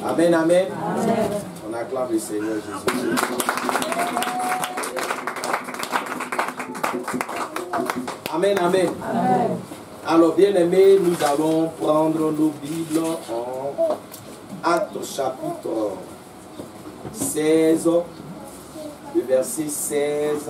Amen, amen. On acclame le Seigneur Jésus. Amen, amen. Alors, bien aimés, nous allons prendre nos Bibles en Actes chapitre 16, le verset 16.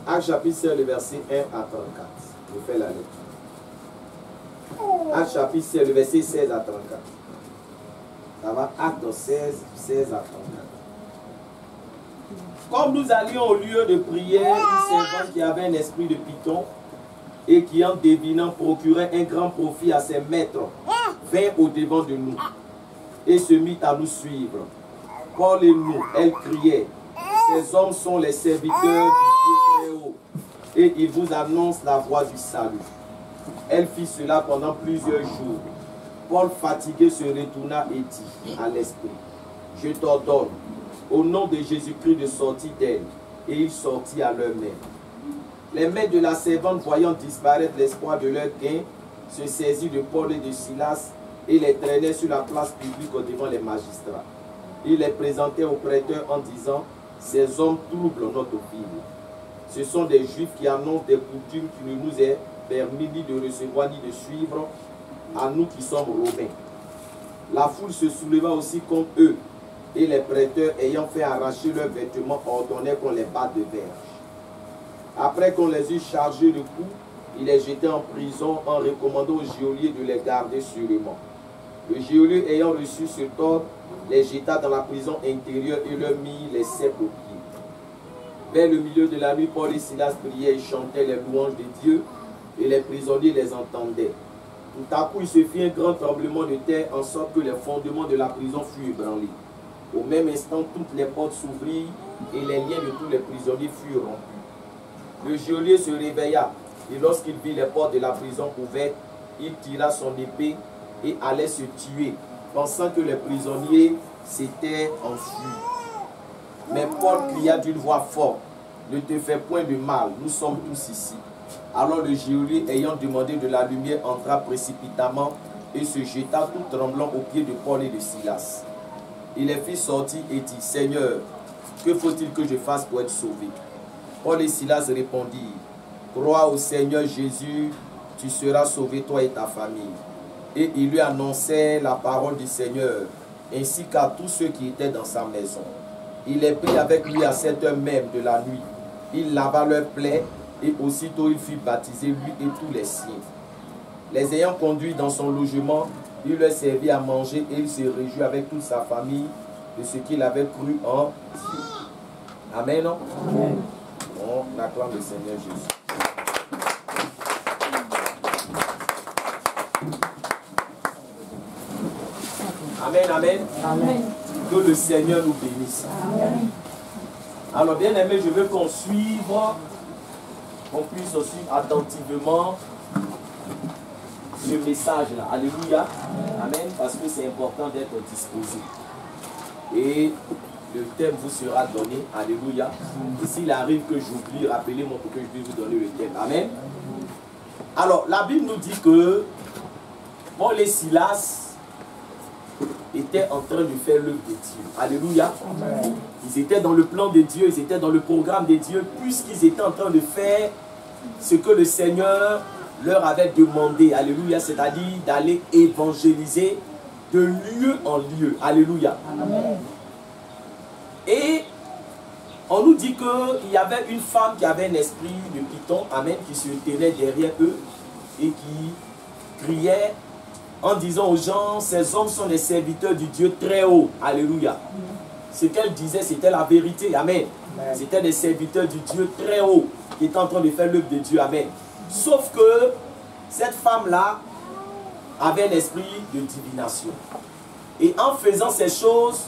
Actes chapitre 16, le verset 1 à 34. Je fais la lettre. Actes chapitre 16, le verset 16 à 34. Ça va, Actes 16, 16 à 34. Comme nous allions au lieu de prière, un servant qui avait un esprit de python et qui en devinant procurait un grand profit à ses maîtres, vint au devant de nous et se mit à nous suivre. Paul et nous, elle criait, ces hommes sont les serviteurs du Dieu très haut et ils vous annoncent la voie du salut. Elle fit cela pendant plusieurs jours. Paul, fatigué, se retourna et dit à l'esprit, je t'ordonne, au nom de Jésus-Christ, de sortir d'elle. Et il sortit à leur main. Les maîtres de la servante, voyant disparaître l'espoir de leur gain, se saisirent de Paul et de Silas et les traînaient sur la place publique devant les magistrats. Ils les présentaient au prêteur en disant, ces hommes troublent notre ville. Ce sont des Juifs qui annoncent des coutumes qui ne nous est permis ni de recevoir ni de suivre, à nous qui sommes romains. La foule se souleva aussi contre eux, et les prêteurs, ayant fait arracher leurs vêtements, ordonnaient qu'on les batte de verge. Après qu'on les eut chargés de coups, ils les jetaient en prison en recommandant au geôlier de les garder sûrement. Le geôlier, ayant reçu cet ordre, les jeta dans la prison intérieure et leur mit les ceps aux pieds. Vers le milieu de la nuit, Paul et Silas priaient et chantaient les louanges de Dieu, et les prisonniers les entendaient. Tout à coup, il se fit un grand tremblement de terre, en sorte que les fondements de la prison furent ébranlés. Au même instant, toutes les portes s'ouvrirent et les liens de tous les prisonniers furent rompus. Le geôlier se réveilla et lorsqu'il vit les portes de la prison ouvertes, il tira son épée et allait se tuer, pensant que les prisonniers s'étaient enfuis. Mais Paul cria d'une voix forte, « Ne te fais point de mal, nous sommes tous ici. » Alors le geôlier, ayant demandé de la lumière, entra précipitamment et se jeta tout tremblant aux pieds de Paul et de Silas. Il les fit sortir et dit, « Seigneur, que faut-il que je fasse pour être sauvé ?» Paul et Silas répondirent, « Crois au Seigneur Jésus, tu seras sauvé, toi et ta famille. » Et il lui annonçait la parole du Seigneur, ainsi qu'à tous ceux qui étaient dans sa maison. Il les prit avec lui à 7 heures même de la nuit. Il lava leurs plaies, et aussitôt il fut baptisé, lui et tous les siens. Les ayant conduits dans son logement, il leur servit à manger et il se réjouit avec toute sa famille de ce qu'il avait cru en Dieu. Amen. Amen. On acclame le Seigneur Jésus. Amen, amen. Amen. Que le Seigneur nous bénisse. Amen. Alors, bien aimé, je veux qu'on suive, qu'on puisse suivre attentivement ce message-là. Alléluia. Amen. Parce que c'est important d'être disposé. Et le thème vous sera donné. Alléluia. Et s'il arrive que j'oublie, rappelez-moi pour que je puisse vous donner le thème. Amen. Alors, la Bible nous dit que Paul et Silas étaient en train de faire l'œuvre de Dieu. Alléluia. Amen. Ils étaient dans le plan de Dieu, ils étaient dans le programme de Dieu, puisqu'ils étaient en train de faire ce que le Seigneur leur avait demandé. Alléluia. C'est-à-dire d'aller évangéliser de lieu en lieu. Alléluia. Amen. Et on nous dit qu'il y avait une femme qui avait un esprit de python, amen, qui se tenait derrière eux et qui criait en disant aux gens, ces hommes sont les serviteurs du Dieu très haut. Alléluia. Ce qu'elle disait, c'était la vérité. Amen. C'était des serviteurs du Dieu très haut qui étaient en train de faire l'œuvre de Dieu. Amen. Sauf que cette femme-là avait un esprit de divination. Et en faisant ces choses,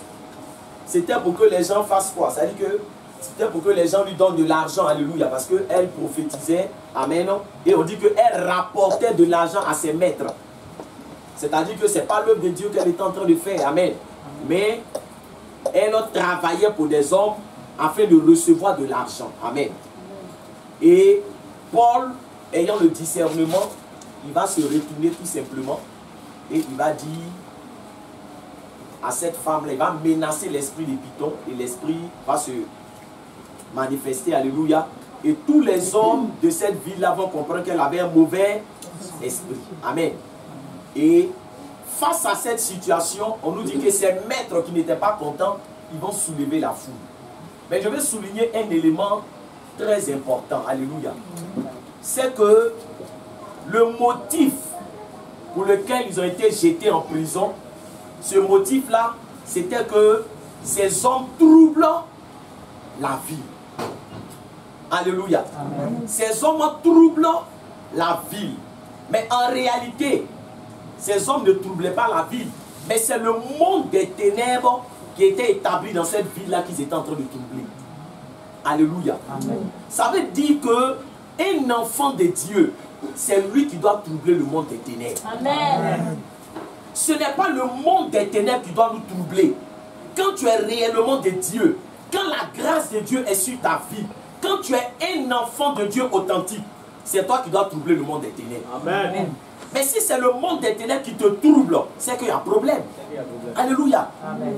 c'était pour que les gens fassent quoi? C'est-à-dire que c'était pour que les gens lui donnent de l'argent, alléluia, parce qu'elle prophétisait, amen, et on dit qu'elle rapportait de l'argent à ses maîtres. C'est-à-dire que ce n'est pas l'œuvre de Dieu qu'elle est en train de faire, amen, mais elle travaillait pour des hommes afin de recevoir de l'argent, amen. Et Paul, ayant le discernement, il va se retourner tout simplement et il va dire à cette femme-là, il va menacer l'esprit de Python et l'esprit va se manifester, alléluia. Et tous les hommes de cette ville-là vont comprendre qu'elle avait un mauvais esprit. Amen. Et face à cette situation, on nous dit que ces maîtres qui n'étaient pas contents, ils vont soulever la foule. Mais je vais souligner un élément très important, alléluia. C'est que le motif pour lequel ils ont été jetés en prison, ce motif-là, c'était que ces hommes troublent la vie. Alléluia. Amen. Ces hommes troublent la ville. Mais en réalité, ces hommes ne troublaient pas la ville. Mais c'est le monde des ténèbres qui était établi dans cette ville-là qu'ils étaient en train de troubler. Alléluia. Amen. Ça veut dire que un enfant de Dieu, c'est lui qui doit troubler le monde des ténèbres. Amen. Ce n'est pas le monde des ténèbres qui doit nous troubler. Quand tu es réellement de Dieu, quand la grâce de Dieu est sur ta vie, quand tu es un enfant de Dieu authentique, c'est toi qui dois troubler le monde des ténèbres. Amen. Mais si c'est le monde des ténèbres qui te trouble, c'est qu'il y a un problème. Alléluia. Amen.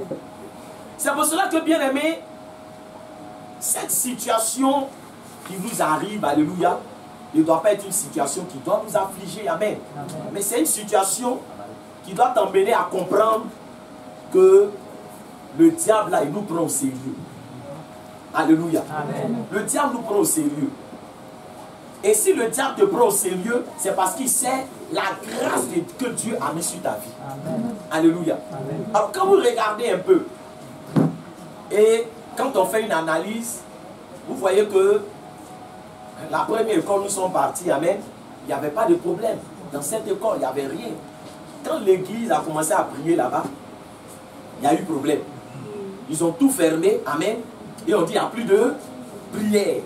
C'est pour cela que, bien aimé, cette situation qui nous arrive, alléluia, ne doit pas être une situation qui doit nous affliger. Amen. Amen. Mais c'est une situation qui doit t'emmener à comprendre que le diable, là, il nous prend au sérieux. Alléluia. Amen. Le diable nous prend au sérieux. Et si le diable te prend au sérieux, c'est parce qu'il sait la grâce que Dieu a mis sur ta vie. Amen. Alléluia. Amen. Alors quand vous regardez un peu, et quand on fait une analyse, vous voyez que la première école, nous sommes partis, amen, il n'y avait pas de problème. Dans cette école, il n'y avait rien. Quand l'église a commencé à prier là-bas, il y a eu problème. Ils ont tout fermé, amen, et on dit il n'y a plus de prière.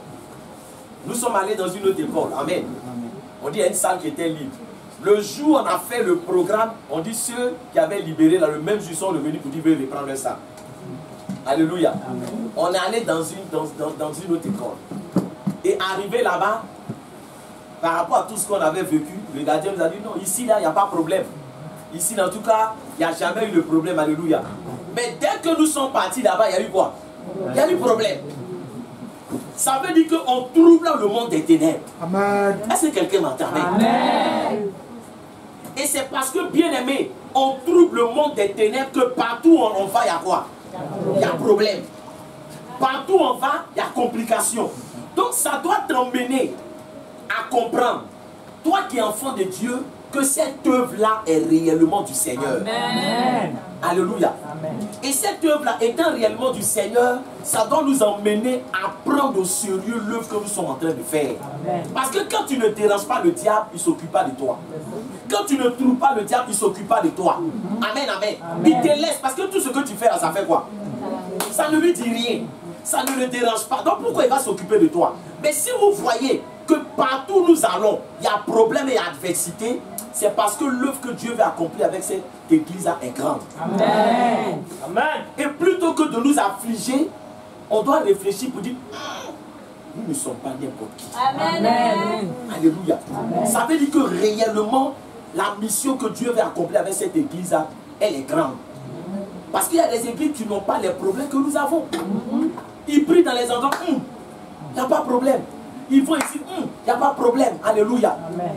Nous sommes allés dans une autre école, amen. On dit il y a une salle qui était libre. Le jour où on a fait le programme, on dit ceux qui avaient libéré là, le même jour sont revenus pour dire veulent reprendre leur salle. Alléluia. Amen. On est allé dans une autre école. Et arrivé là-bas, par rapport à tout ce qu'on avait vécu, le gardien nous a dit non, ici là, il n'y a pas de problème. Ici, en tout cas, il n'y a jamais eu de problème. Alléluia. Mais dès que nous sommes partis là-bas, il y a eu quoi? Il y a eu problème. Ça veut dire qu'on trouble le monde des ténèbres. Amen. Est-ce que quelqu'un m'entend? Amen. Et c'est parce que, bien aimé, on trouble le monde des ténèbres que partout où on va, il y a quoi? Il y a problème. Partout où on va, il y a complication. Donc ça doit t'emmener à comprendre, toi qui es enfant de Dieu, que cette œuvre-là est réellement du Seigneur. Amen. Alléluia. Amen. Et cette œuvre-là étant réellement du Seigneur, ça doit nous emmener à prendre au sérieux l'œuvre que nous sommes en train de faire. Amen. Parce que quand tu ne déranges pas le diable, il ne s'occupe pas de toi. Quand tu ne trouves pas le diable, il ne s'occupe pas de toi. Amen, amen, amen. Il te laisse parce que tout ce que tu fais là, ça fait quoi? Ça ne lui dit rien. Ça ne le dérange pas. Donc pourquoi il va s'occuper de toi? Mais si vous voyez que partout où nous allons, il y a problème et adversité, c'est parce que l'œuvre que Dieu veut accomplir avec cette église-là est grande. Amen. Amen. Et plutôt que de nous affliger, on doit réfléchir pour dire, nous ne sommes pas n'importe qui. Amen. Amen. Alléluia. Amen. Ça veut dire que réellement, la mission que Dieu veut accomplir avec cette église-là, elle est grande. Parce qu'il y a des églises qui n'ont pas les problèmes que nous avons. Ils prient dans les endroits, il n'y a pas de problème. Ils vont ici, il n'y a pas de problème. Alléluia. Amen.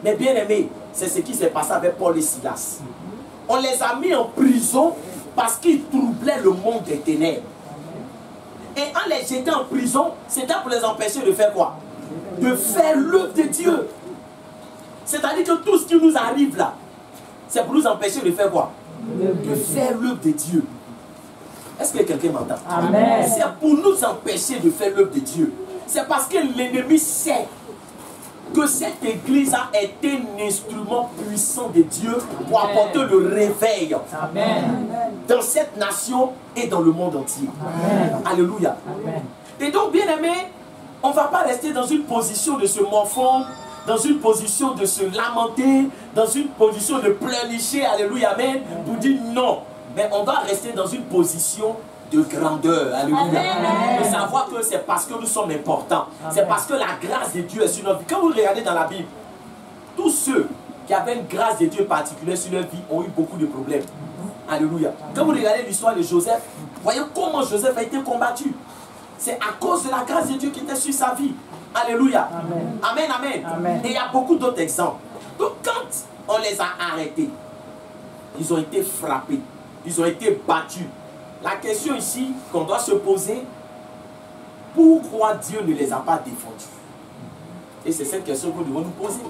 Mais bien aimé, c'est ce qui s'est passé avec Paul et Silas. On les a mis en prison parce qu'ils troublaient le monde des ténèbres. Et en les jetant en prison, c'était pour les empêcher de faire quoi? De faire l'œuvre de Dieu. C'est-à-dire que tout ce qui nous arrive là, c'est pour nous empêcher de faire quoi? De faire l'œuvre de Dieu. Est-ce que quelqu'un m'entend? Amen. C'est pour nous empêcher de faire l'œuvre de Dieu. C'est parce que l'ennemi sait que cette église a été un instrument puissant de Dieu pour apporter le réveil dans cette nation et dans le monde entier. Alléluia. Et donc, bien aimé, on ne va pas rester dans une position de se morfondre, dans une position de se lamenter, dans une position de pleurnicher, alléluia, amen, pour dire non. Mais on doit rester dans une position de grandeur, alléluia. De savoir que c'est parce que nous sommes importants, c'est parce que la grâce de Dieu est sur notre vie. Quand vous regardez dans la Bible, tous ceux qui avaient une grâce de Dieu particulière sur leur vie ont eu beaucoup de problèmes. Alléluia. Quand vous regardez l'histoire de Joseph, voyez comment Joseph a été combattu. C'est à cause de la grâce de Dieu qui était sur sa vie. Alléluia. Amen, amen. Amen. Et il y a beaucoup d'autres exemples. Donc quand on les a arrêtés, ils ont été frappés, ils ont été battus. La question ici qu'on doit se poser, pourquoi Dieu ne les a pas défendus? Et c'est cette question que nous devons nous poser.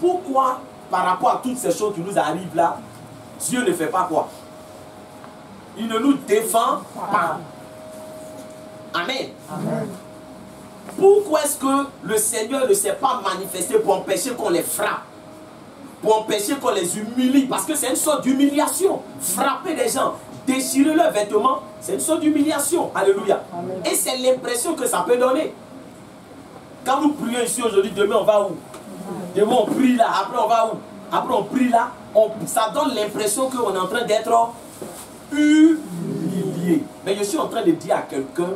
Pourquoi, par rapport à toutes ces choses qui nous arrivent là, Dieu ne fait pas quoi? Il ne nous défend pas. Amen. Amen. Pourquoi est-ce que le Seigneur ne s'est pas manifesté pour empêcher qu'on les frappe? Pour empêcher qu'on les humilie? Parce que c'est une sorte d'humiliation. Frapper les gens, déchirer leurs vêtements, c'est une sorte d'humiliation. Alléluia. Amen. Et c'est l'impression que ça peut donner. Quand nous prions ici aujourd'hui, demain on va où? Demain on prie là, après on va où? Après on prie là, ça donne l'impression qu'on est en train d'être humilié. Mais je suis en train de dire à quelqu'un,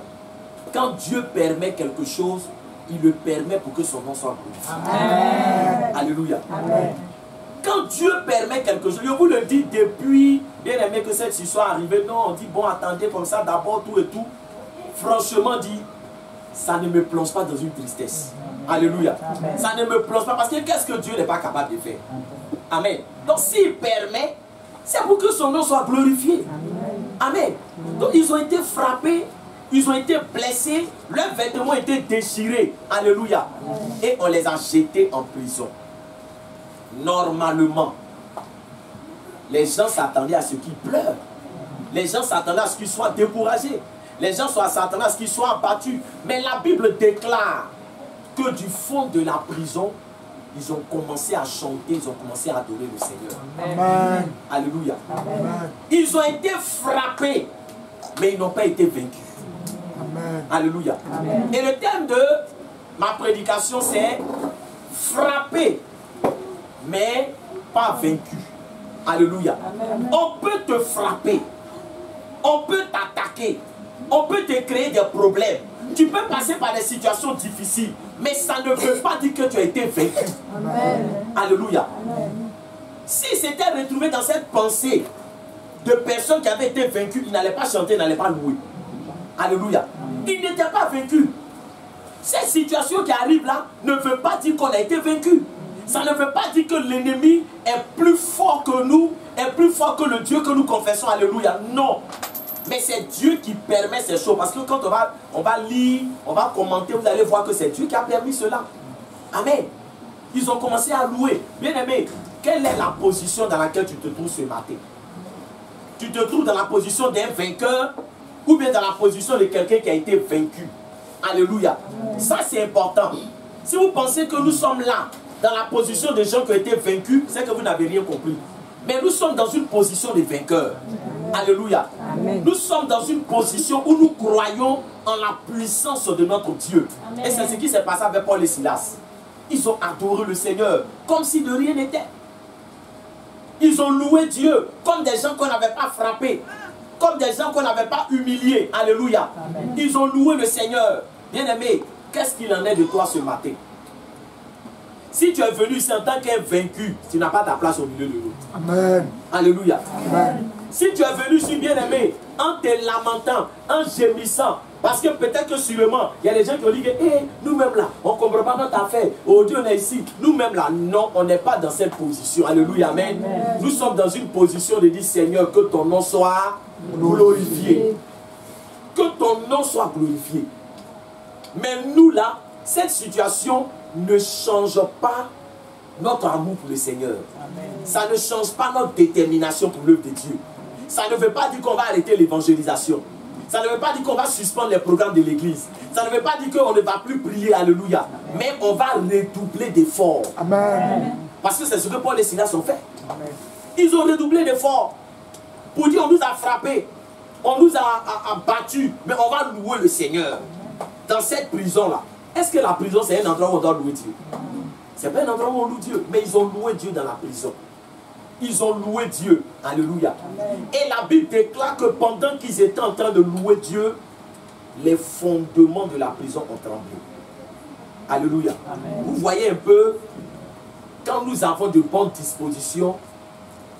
quand Dieu permet quelque chose, il le permet pour que son nom soit glorifié. Alléluia. Amen. Quand Dieu permet quelque chose, je vous le dis depuis, bien aimé que cette histoire est arrivée, non, on dit, bon, attendez comme ça, d'abord tout et tout. Franchement dit, ça ne me plonge pas dans une tristesse. Alléluia. Amen. Ça ne me plonge pas, parce que qu'est-ce que Dieu n'est pas capable de faire? Amen. Donc s'il permet, c'est pour que son nom soit glorifié. Amen. Donc ils ont été frappés, ils ont été blessés, leurs vêtements ont été déchirés. Alléluia. Et on les a jetés en prison. Normalement, les gens s'attendaient à ce qu'ils pleurent. Les gens s'attendaient à ce qu'ils soient découragés. Les gens s'attendaient à ce qu'ils soient abattus. Mais la Bible déclare que du fond de la prison, ils ont commencé à chanter, ils ont commencé à adorer le Seigneur. Amen. Alléluia. Amen. Ils ont été frappés, mais ils n'ont pas été vaincus. Amen. Alléluia. Amen. Et le thème de ma prédication, c'est frapper, mais pas vaincu. Alléluia. Amen. On peut te frapper, on peut t'attaquer, on peut te créer des problèmes. Tu peux passer par des situations difficiles, mais ça ne veut pas dire que tu as été vaincu. Amen. Alléluia. Amen. Si c'était retrouvé dans cette pensée de personnes qui avaient été vaincues, ils n'allaient pas chanter, ils n'allaient pas louer. Alléluia. Ils n'étaient pas vaincus. Cette situation qui arrive là ne veut pas dire qu'on a été vaincu. Ça ne veut pas dire que l'ennemi est plus fort que nous, est plus fort que le Dieu que nous confessons. Alléluia. Non. Mais c'est Dieu qui permet ces choses. Parce que quand on va lire, on va commenter, vous allez voir que c'est Dieu qui a permis cela. Amen. Ils ont commencé à louer. Bien aimé, quelle est la position dans laquelle tu te trouves ce matin? Tu te trouves dans la position d'un vainqueur ou bien dans la position de quelqu'un qui a été vaincu? Alléluia. Ça c'est important. Si vous pensez que nous sommes là, dans la position des gens qui ont été vaincus, c'est que vous n'avez rien compris. Mais nous sommes dans une position de vainqueur. Alléluia. Amen. Nous sommes dans une position où nous croyons en la puissance de notre Dieu. Amen. Et c'est ce qui s'est passé avec Paul et Silas. Ils ont adoré le Seigneur comme si de rien n'était. Ils ont loué Dieu comme des gens qu'on n'avait pas frappés, comme des gens qu'on n'avait pas humiliés. Alléluia. Amen. Ils ont loué le Seigneur. Bien-aimé, qu'est-ce qu'il en est de toi ce matin? Si tu es venu ici en tant qu'un vaincu, tu n'as pas ta place au milieu de l'autre. Amen. Alléluia. Amen. Si tu es venu ici, bien-aimé, en te lamentant, en gémissant, parce que peut-être que sûrement, il y a des gens qui ont dit que nous-mêmes là, on ne comprend pas notre affaire. Oh Dieu, on est ici. Nous-mêmes là, non, on n'est pas dans cette position. Alléluia. Amen. Amen. Nous sommes dans une position de dire, Seigneur, que ton nom soit glorifié. Que ton nom soit glorifié. Mais nous là, cette situation ne change pas notre amour pour le Seigneur. Amen. Ça ne change pas notre détermination pour l'œuvre de Dieu. Ça ne veut pas dire qu'on va arrêter l'évangélisation. Ça ne veut pas dire qu'on va suspendre les programmes de l'église. Ça ne veut pas dire qu'on ne va plus prier, alléluia. Mais on va redoubler d'efforts. Amen. Parce que c'est ce que Paul et Silas ont fait. Amen. Ils ont redoublé d'efforts. Pour dire on nous a frappés, on nous a battus, mais on va louer le Seigneur. Dans cette prison-là, est-ce que la prison c'est un endroit où on doit louer Dieu? C'est pas un endroit où on loue Dieu, mais ils ont loué Dieu dans la prison. Ils ont loué Dieu. Alléluia. Amen. Et la Bible déclare que pendant qu'ils étaient en train de louer Dieu, les fondements de la prison ont tremblé. Alléluia. Amen. Vous voyez un peu, quand nous avons de bonnes dispositions,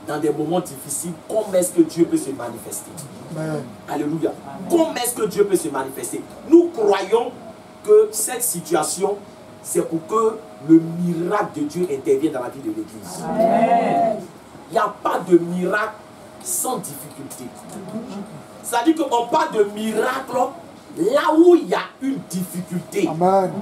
dans des moments difficiles, comment est-ce que Dieu peut se manifester? Amen. Alléluia. Amen. Comment est-ce que Dieu peut se manifester? Nous croyons que cette situation, c'est pour que le miracle de Dieu intervienne dans la vie de l'Église. Il n'y a pas de miracle sans difficulté. C'est-à-dire qu'on parle de miracle là où il y a une difficulté. Amen.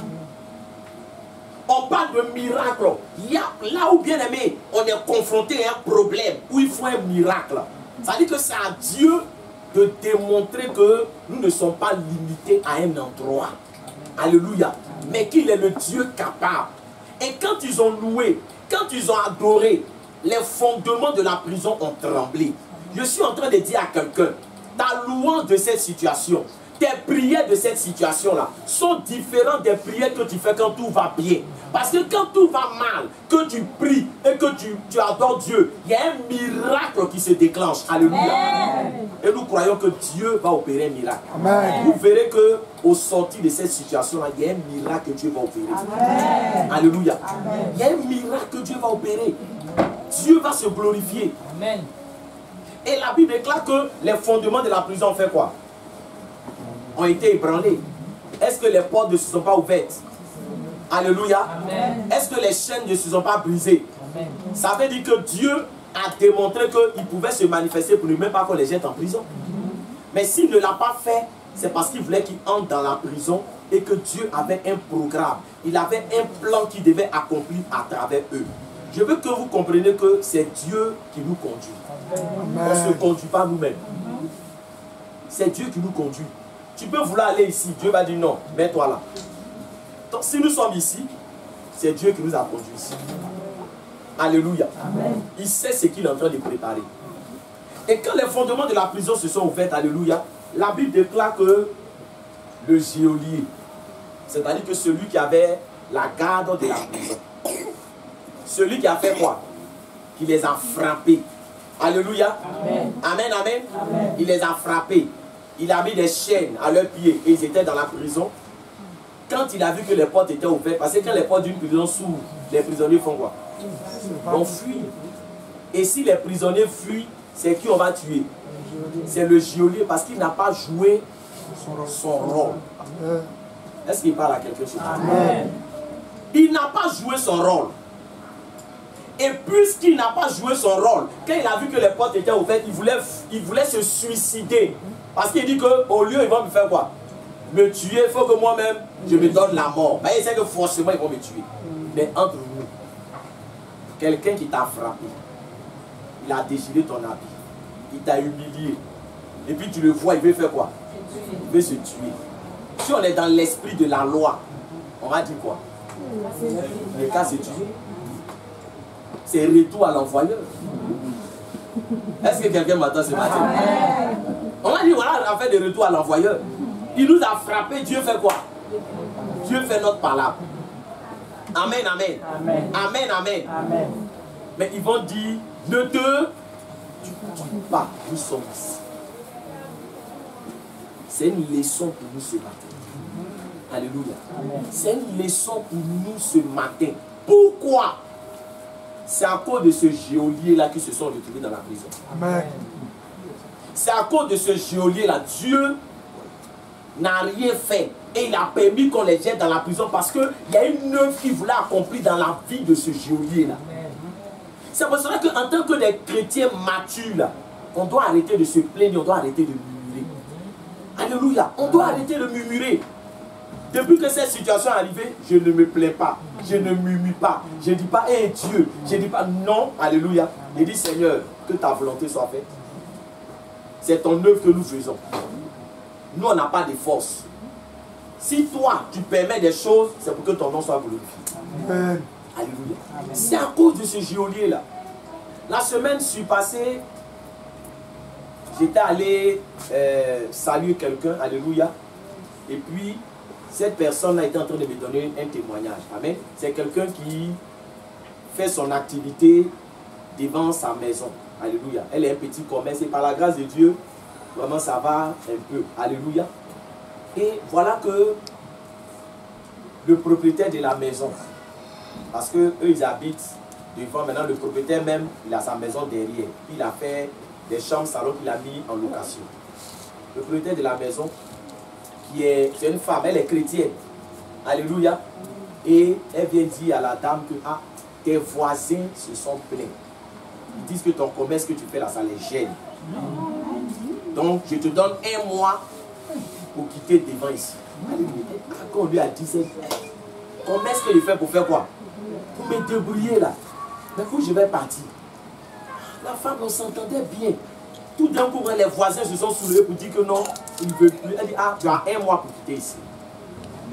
On parle de miracle. Il y a, là où, bien aimé, on est confronté à un problème, où il faut un miracle. C'est-à-dire que c'est à Dieu de démontrer que nous ne sommes pas limités à un endroit. Alléluia. Mais qu'il est le Dieu capable. Et quand ils ont loué, quand ils ont adoré, les fondements de la prison ont tremblé. Je suis en train de dire à quelqu'un, ta louange de cette situation, tes prières de cette situation-là sont différentes des prières que tu fais quand tout va bien. Parce que quand tout va mal, que tu pries et que tu adores Dieu, il y a un miracle qui se déclenche. Alléluia. Amen. Et nous croyons que Dieu va opérer un miracle. Amen. Vous verrez qu'au sortir de cette situation-là, il y a un miracle que Dieu va opérer. Amen. Alléluia. Amen. Il y a un miracle que Dieu va opérer. Dieu va se glorifier. Amen. Et la Bible déclare que les fondements de la prison ont fait quoi? Ont été ébranlés. Est-ce que les portes ne se sont pas ouvertes? Alléluia. Est-ce que les chaînes ne se sont pas brisées? Amen. Ça veut dire que Dieu a démontré qu'il pouvait se manifester pour ne même pas qu'on les jette en prison. Mais s'il ne l'a pas fait, c'est parce qu'il voulait qu'ils entrent dans la prison et que Dieu avait un programme. Il avait un plan qui devait accomplir à travers eux. Je veux que vous compreniez que c'est Dieu qui nous conduit. Amen. On ne se conduit pas nous-mêmes. C'est Dieu qui nous conduit. Tu peux vouloir aller ici, Dieu va dire non, mets-toi là. Donc si nous sommes ici, c'est Dieu qui nous a conduits ici. Alléluia. Amen. Il sait ce qu'il est en train de préparer. Et quand les fondements de la prison se sont ouverts, alléluia, la Bible déclare que le geôlier, c'est-à-dire que celui qui avait la garde de la prison, celui qui a fait quoi? Qui les a frappés. Alléluia. Amen. Amen, amen. Amen. Il les a frappés. Il a mis des chaînes à leurs pieds et ils étaient dans la prison. Quand il a vu que les portes étaient ouvertes, parce que quand les portes d'une prison s'ouvrent, les prisonniers font quoi? On fuit. Et si les prisonniers fuient, c'est qui on va tuer? C'est le geôlier parce qu'il n'a pas joué son rôle. Est-ce qu'il parle à quelque chose? Amen. Il n'a pas joué son rôle. Et puisqu'il n'a pas joué son rôle, quand il a vu que les portes étaient ouvertes, il voulait se suicider. Parce qu'il dit qu'au lieu, ils vont me faire quoi? Me tuer, il faut que moi-même, je me donne la mort. Mais il sait que forcément, ils vont me tuer. Mais entre nous, quelqu'un qui t'a frappé, il a déchiré ton habit, il t'a humilié, et puis tu le vois, il veut faire quoi? Il veut se tuer. Si on est dans l'esprit de la loi, on va dire quoi? Le cas c'est tuer. C'est retour à l'envoyeur. Est-ce que quelqu'un m'attend ce matin? On va dire voilà l'affaire de retour à l'envoyeur. Il nous a frappé, Dieu fait quoi? Dieu fait notre parole. Amen, amen. Amen, amen. Amen. Amen. Mais ils vont dire, ne te tue pas, nous sommes ici. C'est une leçon pour nous ce matin. Alléluia. C'est une leçon pour nous ce matin. Pourquoi? C'est à cause de ce geôlier-là qui se sont retrouvés dans la prison. Amen. C'est à cause de ce geôlier-là. Dieu n'a rien fait. Et il a permis qu'on les jette dans la prison parce qu'il y a une œuvre qu'il voulait accomplir dans la vie de ce geôlier-là. C'est pour cela qu'en tant que des chrétiens matures, là, on doit arrêter de se plaindre, on doit arrêter de murmurer. Alléluia. On doit arrêter de murmurer. Depuis que cette situation est arrivée, je ne me plains pas. Je ne murmure pas. Je ne dis pas, hé Dieu. Je ne dis pas non. Alléluia. Je dis, Seigneur, que ta volonté soit faite. C'est ton œuvre que nous faisons. nous on n'a pas de force. Si toi, tu permets des choses, c'est pour que ton nom soit glorifié. Amen. Alléluia. C'est à cause de ce geôlier-là. La semaine passée, j'étais allé saluer quelqu'un, alléluia. Et puis, cette personne a été en train de me donner un témoignage. Amen. C'est quelqu'un qui fait son activité devant sa maison. Alléluia. Elle est un petit commerce et par la grâce de Dieu, vraiment ça va un peu. Alléluia. Et voilà que le propriétaire de la maison, parce que eux ils habitent devant, maintenant le propriétaire même, il a sa maison derrière. Il a fait des chambres, salons qu'il a mis en location. Le propriétaire de la maison, c'est une femme, elle est chrétienne. Alléluia. Et elle vient dire à la dame que tes voisins se sont plaints. Ils disent que ton commerce que tu fais là, ça les gêne. Donc je te donne 1 mois pour quitter devant ici. Quand on lui a dit ça, comment est-ce qu'il fait pour faire quoi? Pour me débrouiller là. Mais où je vais partir? La femme, on s'entendait bien. Tout d'un coup, les voisins se sont soulevés pour dire que non, il ne veut plus. Elle dit, tu as 1 mois pour quitter ici.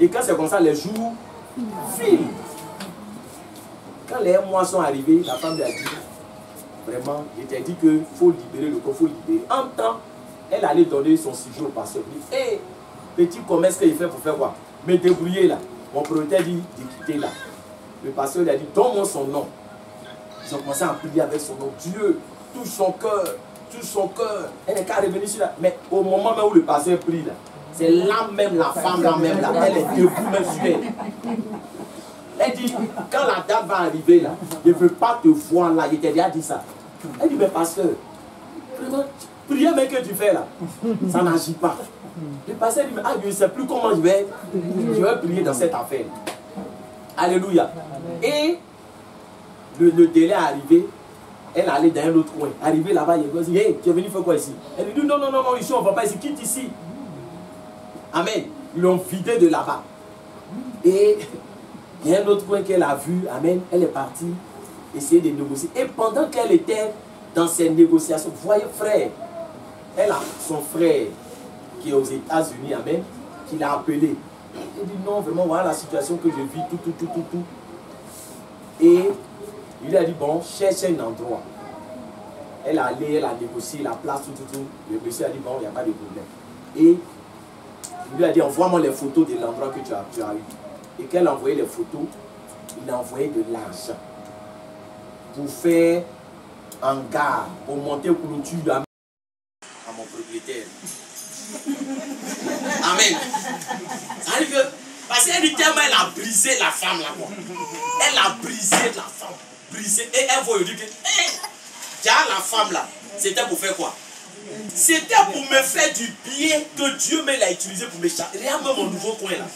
Et quand c'est comme ça, les jours filent. Quand les 1 mois sont arrivés, la femme lui a dit, vraiment, je t'ai dit qu'il faut libérer le corps, il faut libérer. En temps, elle allait donner son sujet au pasteur. Elle dit, hé, petit commerce qu'il fait pour faire quoi? Me débrouiller là. Mon propriétaire dit de quitter là. Le pasteur lui a dit, donne-moi son nom. Ils ont commencé à prier avec son nom. Dieu, touche son cœur, touche son cœur. Elle n'est qu'à revenir sur là. Mais au moment même où le pasteur prie là, c'est là même, la femme là même là, elle est debout même sur elle. Elle dit, quand la date va arriver là, je ne veux pas te voir là. Il t'a déjà dit ça. Elle dit, mais pasteur, vraiment, prière mais que tu fais là, ça n'agit pas. Le pasteur dit, mais je ne sais plus comment je vais prier dans cette affaire. Alléluia. Et le délai est arrivé, elle allait dans un autre coin. Arrivé là-bas, il dit, hey, tu es venu faire quoi ici? Elle lui dit, non, non, non, non, ici on ne va pas ici, quitte ici. Amen. Ils l'ont vidé de là-bas. Et il y a un autre coin qu'elle a vu, amen, elle est partie essayer de négocier. Et pendant qu'elle était dans ces négociations, voyez frère, elle a son frère qui est aux États-Unis, amen, qui l'a appelé. Elle dit non, vraiment, voilà la situation que je vis, tout. Et il lui a dit, bon, cherche un endroit. Elle a allé, elle a négocié la place, tout. Le monsieur a dit, bon, il n'y a pas de problème. Et il lui a dit, envoie-moi les photos de l'endroit que tu as eu. Et qu'elle a envoyé les photos, il a envoyé de l'argent pour faire un gare, pour monter au clôture à mon propriétaire. Amen. Ça veut dire que, parce qu'elle dit tellement, elle a brisé la femme là-bas. Elle a brisé la femme. Brisé. Et elle va lui dire que, la femme là, c'était pour faire quoi? C'était pour me faire du bien que Dieu me l'a utilisé pour me charger. Regarde même mon nouveau coin là.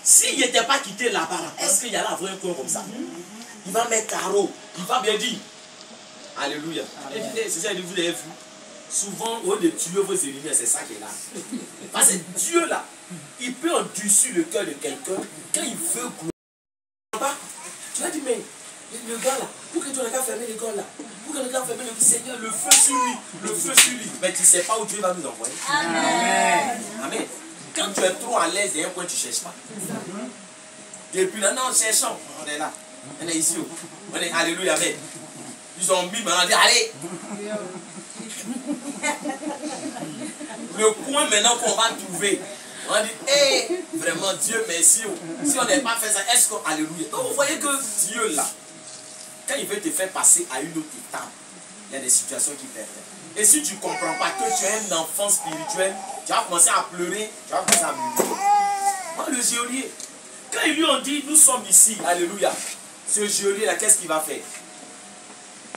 S'il n'était pas quitté là-bas, est-ce qu'il y allait avoir un coin comme ça? Il va mettre carreau. Il va bien dire. Alléluia. C'est ça que vous avez vu. Souvent, au lieu de tuer vos ennemis, c'est ça qui est là. Parce que Dieu là, il peut endurcir le cœur de quelqu'un quand il veut gloire. Tu as dit, mais le gars là, pour que tu n'aies qu'à fermer les gars là, pour que tu n'aies qu'à fermer le Seigneur, le feu sur lui, le feu sur lui. Mais tu ne sais pas où Dieu va nous envoyer. Amen. Amen. Quand tu es trop à l'aise d'un point, tu ne cherches pas. Depuis là, non, cherchons. On est là. On est ici. On est alléluia. Amen. Ils ont mis, maintenant, on dit, allez. Le coin maintenant qu'on va trouver. On dit, hé, vraiment Dieu merci. Si on n'avait pas fait ça, est-ce qu'on, alléluia. Donc vous voyez que Dieu là, quand il veut te faire passer à une autre étape, il y a des situations qui perdent. Et si tu ne comprends pas que tu es un enfant spirituel, tu vas commencer à pleurer, tu vas commencer à murmurer. Moi, le geôlier, quand ils lui ont dit, nous sommes ici, alléluia, ce geôlier là, qu'est-ce qu'il va faire?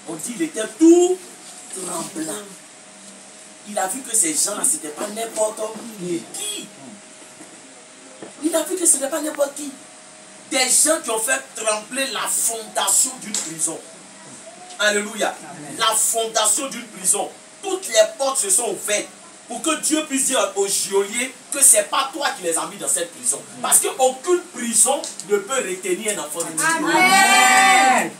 On dit, il était tout tremblant. Il a vu que ces gens-là, ce n'était pas n'importe qui. Il a vu que ce n'était pas n'importe qui. Des gens qui ont fait trembler la fondation d'une prison. Alléluia. La fondation d'une prison. Toutes les portes se sont ouvertes pour que Dieu puisse dire aux geôliers que ce n'est pas toi qui les as mis dans cette prison. Parce qu'aucune prison ne peut retenir un enfant de Dieu. Amen.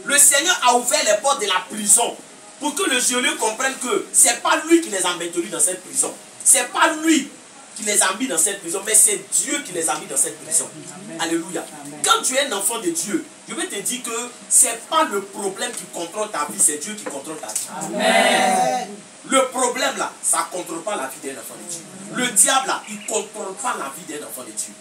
Le Seigneur a ouvert les portes de la prison pour que le geôlier comprenne que ce n'est pas lui qui les a maintenus dans cette prison. Ce n'est pas lui qui les a mis dans cette prison, mais c'est Dieu qui les a mis dans cette prison. Amen. Alléluia. Amen. Quand tu es un enfant de Dieu, je vais te dire que ce n'est pas le problème qui contrôle ta vie, c'est Dieu qui contrôle ta vie. Amen. Le problème là, ça ne contrôle pas la vie d'un enfant de Dieu. Le diable là, il ne contrôle pas la vie d'un enfant de Dieu.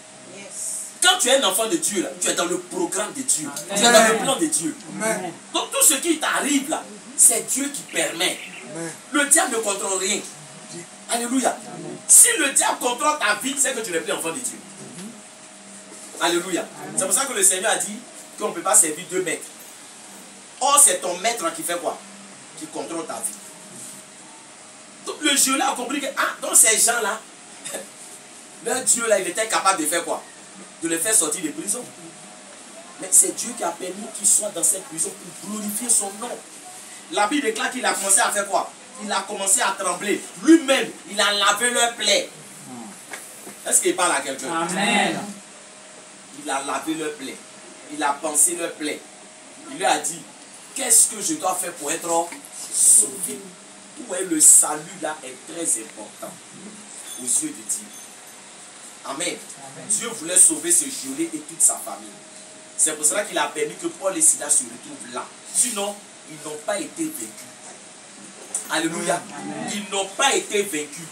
Quand tu es un enfant de Dieu, là, tu es dans le programme de Dieu. Amen. Tu es dans le plan de Dieu. Amen. Donc tout ce qui t'arrive là, c'est Dieu qui permet. Amen. Le diable ne contrôle rien. Alléluia. Amen. Si le diable contrôle ta vie, c'est que tu n'es plus enfant de Dieu. Alléluia. C'est pour ça que le Seigneur a dit qu'on ne peut pas servir deux maîtres. Or, c'est ton maître qui fait quoi? Qui contrôle ta vie. Donc le Dieu là a compris que, dans ces gens-là, leur Dieu là, il était capable de faire quoi? De les faire sortir de prison. Mais c'est Dieu qui a permis qu'ils soient dans cette prison pour glorifier son nom. La Bible déclare qu'il a commencé à faire quoi? Il a commencé à trembler. Lui-même, il a lavé leurs plaies. Est-ce qu'il parle à quelqu'un? Amen. Il a lavé leurs plaies. Il a pensé leurs plaies. Il leur a dit, qu'est-ce que je dois faire pour être sauvé? Vous voyez, le salut là est très important aux yeux de Dieu. Amen. Amen. Dieu voulait sauver ce geôlier et toute sa famille. C'est pour cela qu'il a permis que Paul et Silas se retrouvent là. Sinon, ils n'ont pas été vaincus. Alléluia. Amen. Ils n'ont pas été vaincus.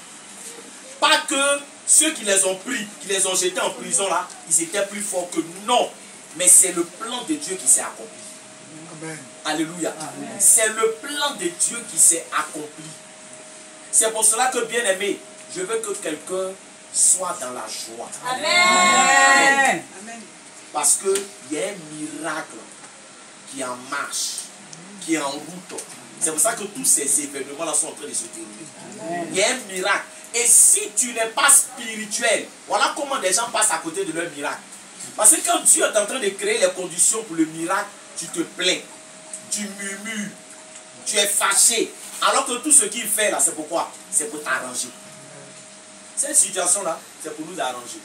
Pas que ceux qui les ont pris, qui les ont jetés en prison là, ils étaient plus forts que non. Mais c'est le plan de Dieu qui s'est accompli. Amen. Alléluia. C'est le plan de Dieu qui s'est accompli. C'est pour cela que, bien aimé, je veux que quelqu'un soit dans la joie. Amen. Amen. Parce qu'il y a un miracle qui est en marche, qui est en route. C'est pour ça que tous ces événements-là sont en train de se dérouler. Il y a un miracle. Et si tu n'es pas spirituel, voilà comment les gens passent à côté de leur miracle. Parce que quand Dieu est en train de créer les conditions pour le miracle, tu te plains, tu murmures, tu es fâché. Alors que tout ce qu'il fait là, c'est pourquoi? C'est pour t'arranger. Cette situation-là, c'est pour nous arranger.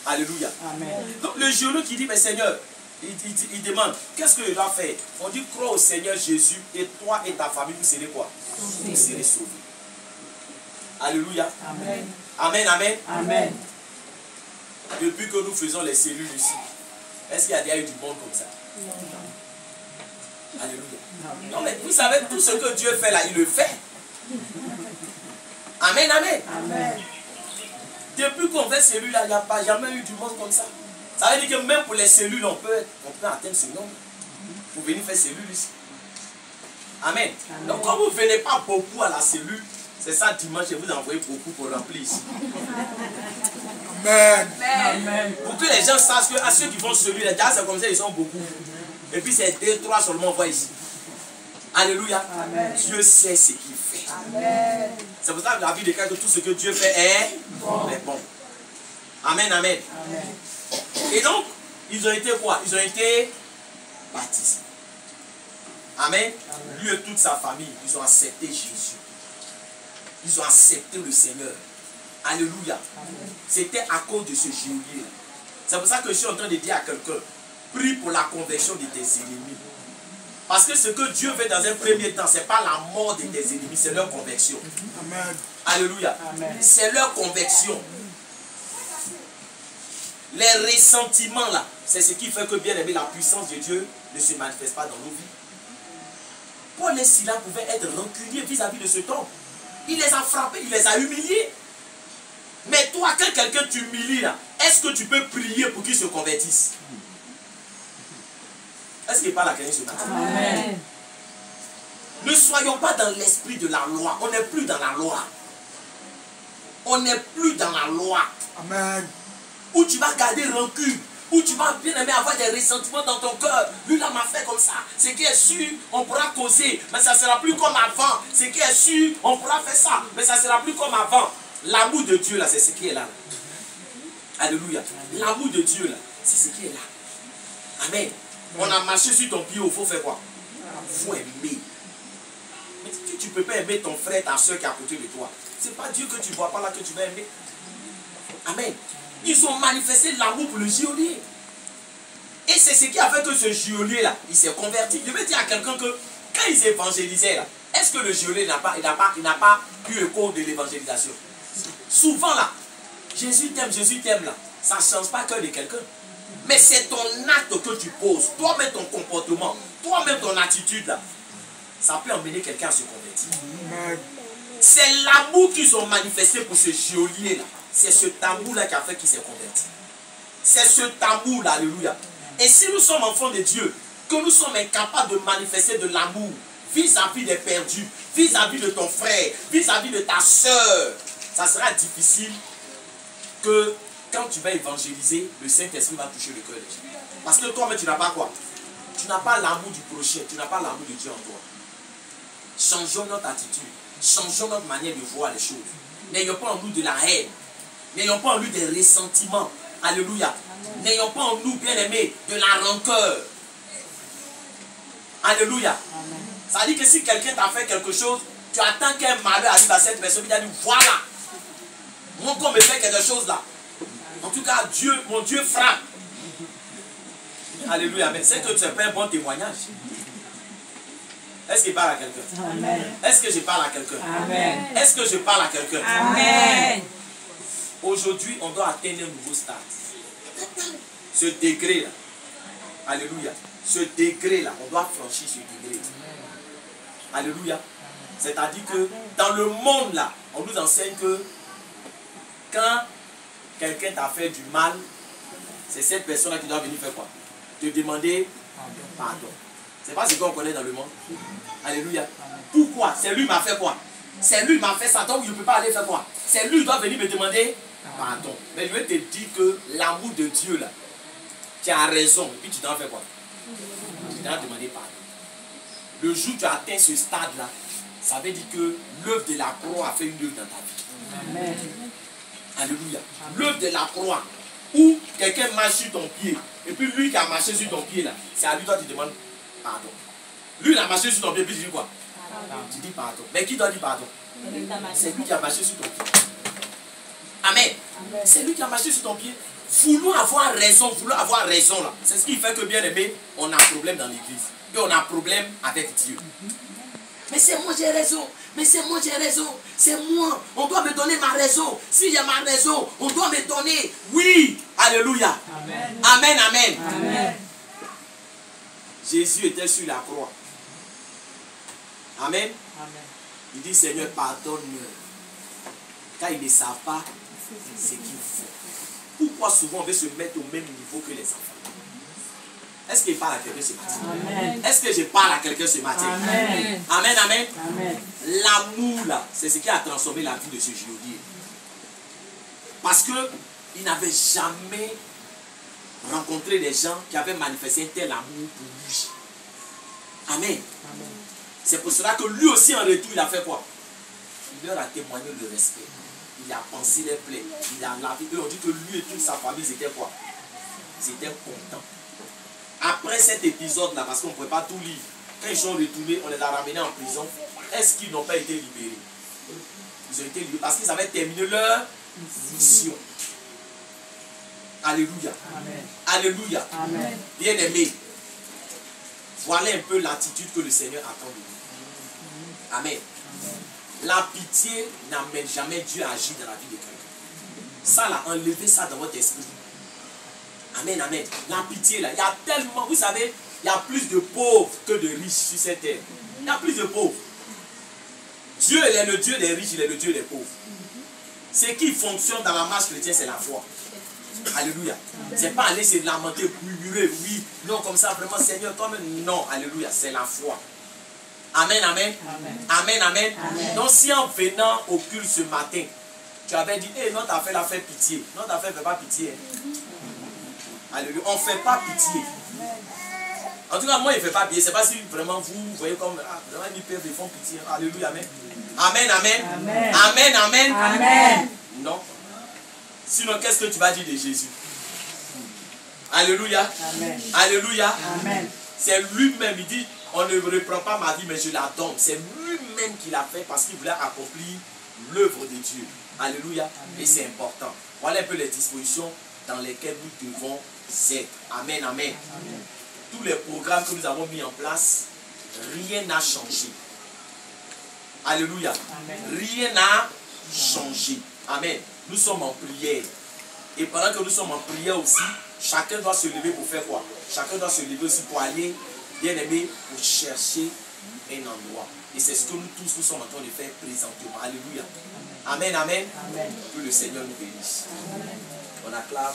Alléluia. Amen. Donc le geôlier qui dit, mais Seigneur, il demande, qu'est-ce que je dois faire? On dit, crois au Seigneur Jésus et toi et ta famille, vous serez quoi? Vous serez sauvés. Alléluia. Amen. Amen, amen. Amen. Depuis que nous faisons les cellules ici, est-ce qu'il y a déjà eu du monde comme ça? Non. Alléluia. Non, mais vous savez, tout ce que Dieu fait là, il le fait. Amen, amen. Amen. Depuis qu'on fait cellules là, il n'y a pas jamais eu du monde comme ça. Ça veut dire que même pour les cellules, on peut atteindre ce nombre. Vous venez faire cellules ici. Amen. Amen. Donc quand vous ne venez pas beaucoup à la cellule, c'est ça dimanche, je vous envoie beaucoup pour remplir ici. Amen. Amen. Pour que les gens sachent que à ceux qui font celui-là, c'est comme ça, ils sont beaucoup. Et puis c'est 2, 3 seulement, on voit ici. Alléluia. Amen. Dieu sait ce qu'il fait. C'est pour ça que la Bible déclare que tout ce que Dieu fait est bon. Amen, amen. Amen. Et donc, ils ont été quoi? Ils ont été baptisés. Amen. Amen. Lui et toute sa famille, ils ont accepté Jésus. Ils ont accepté le Seigneur. Alléluia. C'était à cause de ce geôlier. C'est pour ça que je suis en train de dire à quelqu'un, prie pour la conversion de tes ennemis. Parce que ce que Dieu veut dans un premier temps, ce n'est pas la mort de tes ennemis, c'est leur conversion. Amen. Alléluia. C'est leur conversion. Les ressentiments là, c'est ce qui fait que, bien aimé, la puissance de Dieu ne se manifeste pas dans nos vies. Paul et Silas pouvaient être rancuniers vis-à-vis de cet homme. Il les a frappés, il les a humiliés. Mais toi, quand quelqu'un t'humilie là, est-ce que tu peux prier pour qu'il se convertisse? Est-ce qu'il parle à quelqu'un ce matin? Amen. Ne soyons pas dans l'esprit de la loi. On n'est plus dans la loi. On n'est plus dans la loi. Amen. Où tu vas garder rancune. Où tu vas bien aimer avoir des ressentiments dans ton cœur. Lui là m'a fait comme ça. Ce qui est sûr, on pourra causer. Mais ça ne sera plus comme avant. Ce qui est sûr, on pourra faire ça. Mais ça ne sera plus comme avant. L'amour de Dieu là, c'est ce qui est là. Alléluia. L'amour de Dieu là, c'est ce qui est là. Amen. On a marché sur ton pied, il faut faire quoi? Il faut aimer. Mais tu ne peux pas aimer ton frère, ta soeur qui est à côté de toi. Ce n'est pas Dieu que tu ne vois pas là que tu vas aimer. Amen. Ils ont manifesté l'amour pour le geôlier. Et c'est ce qui a fait que ce geôlier là, il s'est converti. Je veux dire à quelqu'un que quand ils évangélisaient là, est-ce que le geôlier n'a pas eu écho de l'évangélisation? Souvent là, Jésus t'aime là. Ça ne change pas le cœur de quelqu'un. Mais c'est ton acte que tu poses, toi-même ton comportement, toi-même ton attitude là. Ça peut emmener quelqu'un à se convertir. C'est l'amour qu'ils ont manifesté pour ce geôlier là. C'est ce amour là qui a fait qu'il s'est converti. C'est ce amour là, alléluia. Et si nous sommes enfants de Dieu, que nous sommes incapables de manifester de l'amour vis-à-vis des perdus, vis-à-vis de ton frère, vis-à-vis de ta soeur, ça sera difficile que quand tu vas évangéliser, le Saint-Esprit va toucher le cœur des gens. Parce que toi-même, tu n'as pas quoi? Tu n'as pas l'amour du prochain, tu n'as pas l'amour de Dieu en toi. Changeons notre attitude, changeons notre manière de voir les choses. N'ayons pas en nous de la haine, n'ayons pas en nous des ressentiments. Alléluia. N'ayons pas en nous, bien aimés, de la rancœur. Alléluia. Ça veut dire que si quelqu'un t'a fait quelque chose, tu attends qu'un malheur arrive à cette personne, il a dit voilà, mon corps me fait quelque chose là. En tout cas, Dieu, mon Dieu frappe. Alléluia. Mais c'est que ce n'est pas un bon témoignage. Est-ce qu'il parle à quelqu'un? Est-ce que je parle à quelqu'un? Est-ce que je parle à quelqu'un? Amen. Aujourd'hui, on doit atteindre un nouveau stade. Ce degré-là. Alléluia. Ce degré-là, on doit franchir ce degré. Alléluia. C'est-à-dire que dans le monde-là, on nous enseigne que quand quelqu'un t'a fait du mal, c'est cette personne-là qui doit venir faire quoi? Te demander pardon. C'est pas ce qu'on connaît dans le monde. Alléluia. Pourquoi? C'est lui qui m'a fait quoi? C'est lui qui m'a fait ça, donc je ne peux pas aller faire quoi? C'est lui qui doit venir me demander pardon. Mais je vais te dire que l'amour de Dieu là, tu as raison. Et puis tu dois faire quoi? Tu dois demander pardon. Le jour où tu as atteint ce stade-là, ça veut dire que l'œuvre de la croix a fait une œuvre dans ta vie. Amen. Alléluia. L'œuvre de la croix, où quelqu'un marche sur ton pied, et puis lui qui a marché sur ton pied là, c'est à lui toi tu demandes pardon. Lui il a marché sur ton pied, puis tu dis quoi? Tu dis pardon. Mais qui doit dire pardon? C'est lui qui a marché sur ton pied. Amen. C'est lui qui a marché sur ton pied. Vouloir avoir raison là. C'est ce qui fait que bien aimé, on a un problème dans l'église. Et on a un problème avec Dieu. Mais c'est moi j'ai raison. Mais c'est moi j'ai raison. C'est moi. On doit me donner ma raison. Si j'ai ma raison, on doit me donner. Oui. Alléluia. Amen. Amen. Amen. Amen. Jésus était sur la croix. Amen. Amen. Il dit Seigneur, pardonne-moi. Car ils ne savent pas ce qu'ils font. Pourquoi souvent on veut se mettre au même niveau que les enfants? Est-ce qu'il parle à quelqu'un ce matin? Est-ce que je parle à quelqu'un ce matin? Amen. Amen, amen. Amen. L'amour là, c'est ce qui a transformé la vie de ce geôlier. Parce qu'il n'avait jamais rencontré des gens qui avaient manifesté un tel amour pour lui. Amen. Amen. C'est pour cela que lui aussi en retour, il a fait quoi? Il leur a témoigné le respect. Il a pensé les plaies. Il a lavé. Et on dit que lui et toute sa famille, ils étaient quoi? Ils étaient contents. Après cet épisode-là, parce qu'on ne pouvait pas tout lire, quand ils sont retournés, on les a ramenés en prison. Est-ce qu'ils n'ont pas été libérés? Ils ont été libérés parce qu'ils avaient terminé leur mission. Alléluia. Amen. Alléluia. Amen. Bien-aimés, voilà un peu l'attitude que le Seigneur attend de nous. Amen. La pitié n'amène jamais Dieu à agir dans la vie de quelqu'un. Ça là, enlevez ça dans votre esprit. Amen, amen. La pitié là, il y a tellement, vous savez, il y a plus de pauvres que de riches sur cette terre. Il y a plus de pauvres. Dieu il est le Dieu des riches, il est le Dieu des pauvres. Ce qui fonctionne dans la marche chrétienne, c'est la foi. Alléluia. C'est pas aller se lamenter, murmurer, oui, non, comme ça, vraiment, Seigneur, toi-même, non, alléluia, c'est la foi. Amen, amen. Amen, amen. Amen. Donc, si en venant au culte ce matin, tu avais dit, hé, notre affaire, la fait pitié. Notre affaire ne fait pas pitié. Alléluia. On ne fait pas pitié. En tout cas, moi, il ne fait pas pitié. C'est pas si vraiment vous voyez comme, vraiment, ils font pitié. Alléluia, amen. Amen, amen. Amen, amen. Amen. Amen. Non. Sinon, qu'est-ce que tu vas dire de Jésus? Alléluia. Amen. Alléluia. Amen. C'est lui-même, il dit, on ne reprend pas ma vie, mais je la donne. C'est lui-même qui l'a fait parce qu'il voulait accomplir l'œuvre de Dieu. Alléluia. Amen. Et c'est important. Voilà un peu les dispositions dans lesquelles nous devons être. Amen, amen. Amen. Tous les programmes que nous avons mis en place, rien n'a changé. Alléluia. Amen. Rien n'a changé. Amen. Nous sommes en prière. Et pendant que nous sommes en prière aussi, chacun doit se lever pour faire quoi? Chacun doit se lever aussi pour aller, bien aimé, pour chercher un endroit. Et c'est ce que nous tous nous sommes en train de faire présentement. Alléluia. Amen, amen. Amen. Que le Seigneur nous bénisse. Amen. On acclame.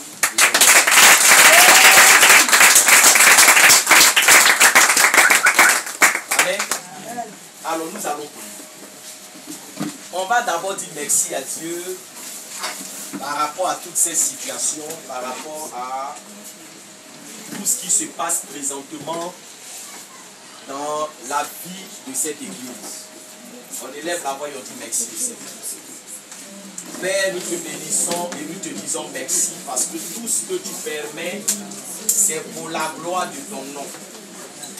Amen. Alors nous allons prier. On va d'abord dire merci à Dieu par rapport à toutes ces situations, par rapport à tout ce qui se passe présentement dans la vie de cette église. On élève la voix et on dit merci au Seigneur. Père, nous te bénissons et nous te disons merci parce que tout ce que tu permets, c'est pour la gloire de ton nom.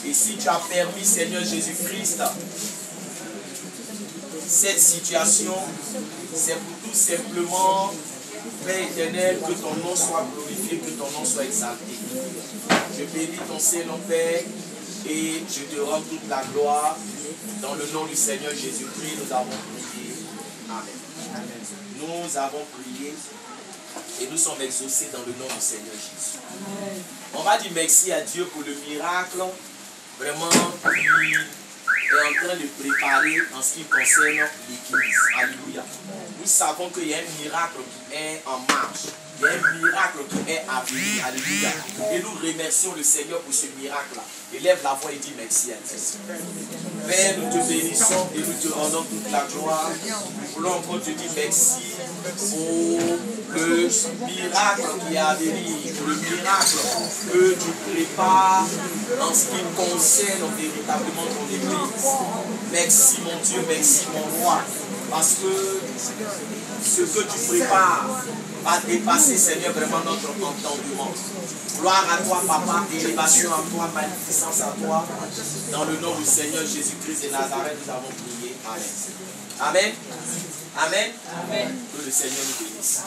Et si tu as permis, Seigneur Jésus-Christ, cette situation, c'est pour tout simplement, Père éternel, que ton nom soit glorifié, que ton nom soit exalté. Je bénis ton Saint-Nom, Père, et je te rends toute la gloire. Dans le nom du Seigneur Jésus-Christ, nous avons prié. Amen. Nous avons prié et nous sommes exaucés dans le nom du Seigneur Jésus. Amen. On va dire merci à Dieu pour le miracle, vraiment, qui est en train de préparer en ce qui concerne l'Église. Alléluia. Nous savons qu'il y a un miracle qui est en marche. Il y a un miracle qui est à venir. Alléluia. Et nous remercions le Seigneur pour ce miracle-là. Élève la voix et dis merci à Dieu. Père, nous te bénissons et nous te rendons toute la gloire. Nous voulons encore te dire merci pour le miracle qui est à venir, pour le miracle que tu prépares en ce qui concerne véritablement ton Église. Merci mon Dieu, merci mon roi, parce que ce que tu prépares va dépasser, Seigneur, vraiment notre entendement. Gloire à toi, Papa, élévation à toi, magnificence à toi. Dans le nom du Seigneur Jésus-Christ de Nazareth, nous avons prié. Amen. Amen. Amen. Amen. Que le Seigneur nous bénisse.